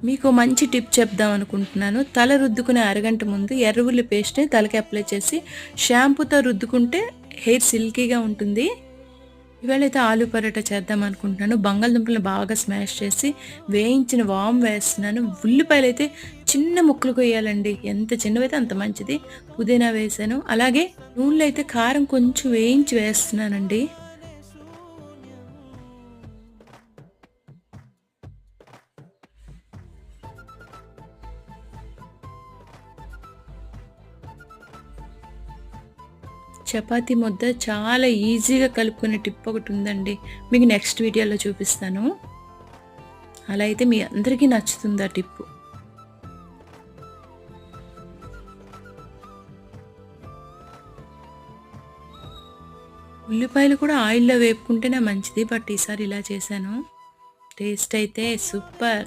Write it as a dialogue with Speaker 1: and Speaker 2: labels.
Speaker 1: మీకు మంచి టిప్ చెప్దాం అనుకుంటున్నాను. తల రుద్దుకునే అరగంట ముందు ఎర్రఉల్లి పేస్ట్‌ని తలకి అప్లై చేసి షాంపూతో రుద్దుకుంటే హెయిర్ సిల్కీగా ఉంటుంది. ఇవాళైతే ఆలు పరోటా చేద్దాం అనుకుంటున్నాను. బంగాళదుంపలను బాగా స్మాష్ చేసి వేయించిన వామ్ వేస్తున్నాను. ఉల్లిపాయలైతే చిన్న ముక్కలు కొయ్యాలండి. ఎంత చిన్నవైతే అంత మంచిది. పుదీనా వేసాను. అలాగే నూనెలో అయితే కారం కొంచెం వేయించి వేస్తున్నానండి. చపాతీ ముద్ద చాలా ఈజీగా కలుపుకునే టిప్ ఒకటి ఉందండి. మీకు నెక్స్ట్ వీడియోలో చూపిస్తాను. అలా అయితే మీ అందరికీ నచ్చుతుంది ఆ టిప్పు. ఉల్లిపాయలు కూడా ఆయిల్లో వేపుకుంటేనే మంచిది. బట్ ఈసారి ఇలా చేశాను. టేస్ట్ అయితే సూపర్.